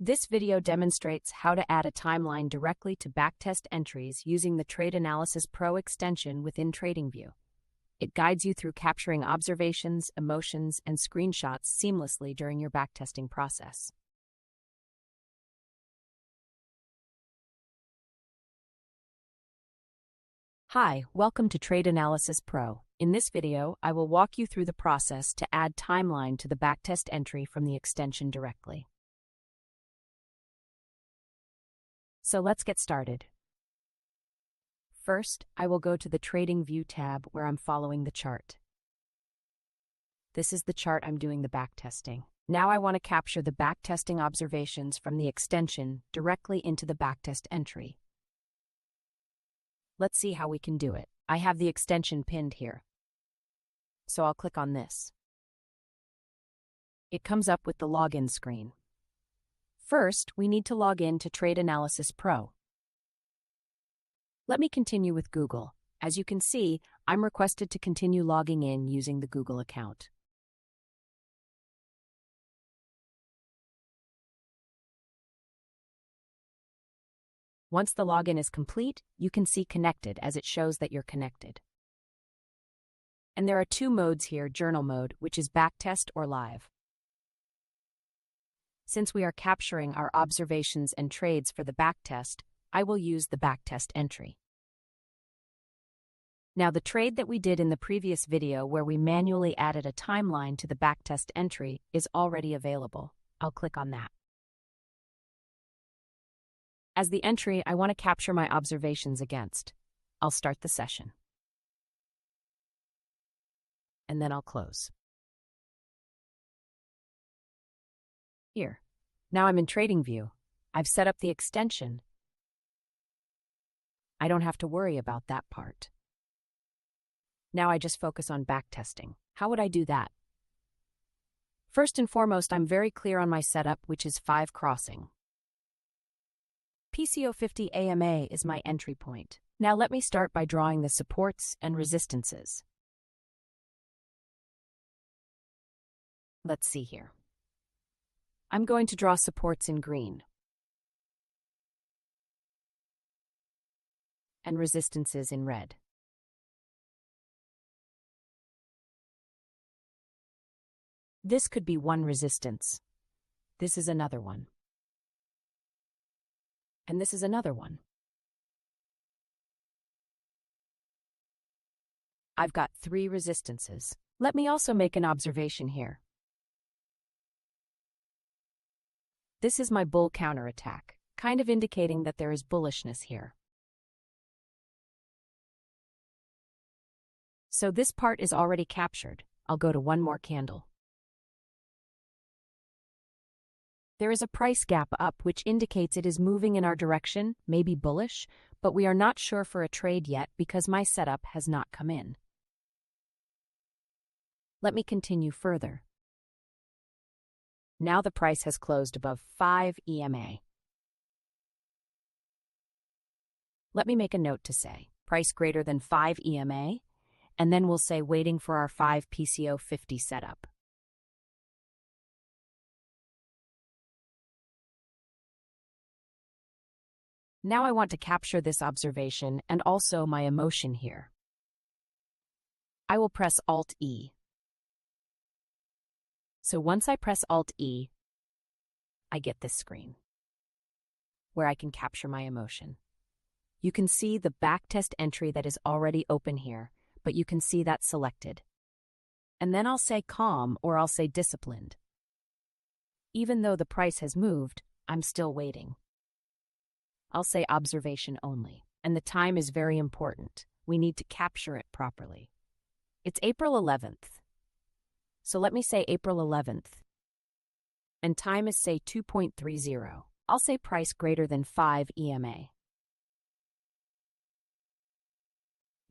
This video demonstrates how to add a timeline directly to backtest entries using the TradeAnalysisPro extension within TradingView. It guides you through capturing observations, emotions, and screenshots seamlessly during your backtesting process. Hi, welcome to TradeAnalysisPro. In this video, I will walk you through the process to add timeline to the backtest entry from the extension directly. So let's get started. First, I will go to the TradingView tab where I'm following the chart. This is the chart I'm doing the backtesting. Now I want to capture the backtesting observations from the extension directly into the backtest entry. Let's see how we can do it. I have the extension pinned here, so I'll click on this. It comes up with the login screen. First, we need to log in to TradeAnalysisPro. Let me continue with Google. As you can see, I'm requested to continue logging in using the Google account. Once the login is complete, you can see Connected as it shows that you're connected. And there are two modes here, journal mode, which is backtest or live. Since we are capturing our observations and trades for the backtest, I will use the backtest entry. Now, the trade that we did in the previous video where we manually added a timeline to the backtest entry is already available. I'll click on that. As the entry, I want to capture my observations against. I'll start the session. And then I'll close. Here. Now I'm in TradingView. I've set up the extension. I don't have to worry about that part. Now I just focus on backtesting. How would I do that? First and foremost, I'm very clear on my setup, which is 5 crossing. PCO50 AMA is my entry point. Now let me start by drawing the supports and resistances. Let's see here. I'm going to draw supports in green and resistances in red. This could be one resistance. This is another one. And this is another one. I've got 3 resistances. Let me also make an observation here. This is my bull counterattack, kind of indicating that there is bullishness here. So this part is already captured. I'll go to one more candle. There is a price gap up which indicates it is moving in our direction, maybe bullish, but we are not sure for a trade yet because my setup has not come in. Let me continue further. Now the price has closed above 5 EMA. Let me make a note to say, price greater than 5 EMA, and then we'll say waiting for our 5 PCO50 setup. Now I want to capture this observation and also my emotion here. I will press Alt-E. So once I press Alt-E, I get this screen where I can capture my emotion. You can see the backtest entry that is already open here, but you can see that selected. And then I'll say calm or I'll say disciplined. Even though the price has moved, I'm still waiting. I'll say observation only, and the time is very important. We need to capture it properly. It's April 11th. So let me say April 11th. And time is say 2.30. I'll say price greater than 5 EMA.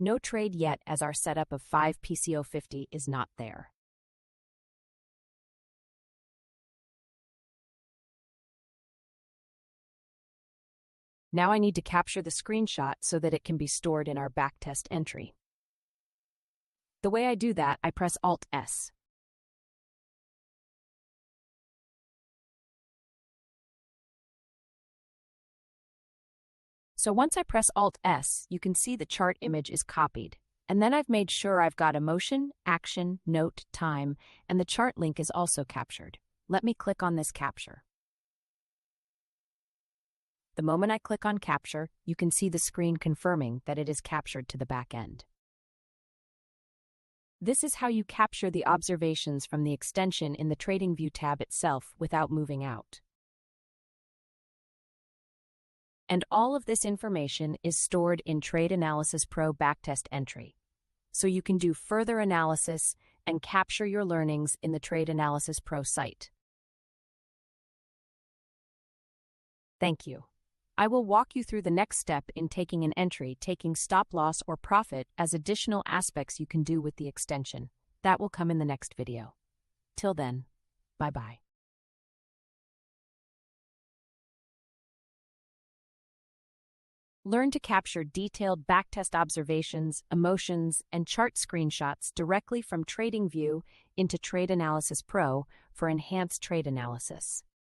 No trade yet as our setup of 5 PCO50 is not there. Now I need to capture the screenshot so that it can be stored in our backtest entry. The way I do that, I press Alt-S. So once I press Alt-S, you can see the chart image is copied. And then I've made sure I've got emotion, action, note, time, and the chart link is also captured. Let me click on this capture. The moment I click on capture, you can see the screen confirming that it is captured to the back end. This is how you capture the observations from the extension in the TradingView tab itself without moving out. And all of this information is stored in TradeAnalysisPro backtest entry. So you can do further analysis and capture your learnings in the TradeAnalysisPro site. Thank you. I will walk you through the next step in taking an entry, taking stop loss or profit as additional aspects you can do with the extension. That will come in the next video. Till then, bye-bye. Learn to capture detailed backtest observations, emotions, and chart screenshots directly from TradingView into TradeAnalysisPro for enhanced trade analysis.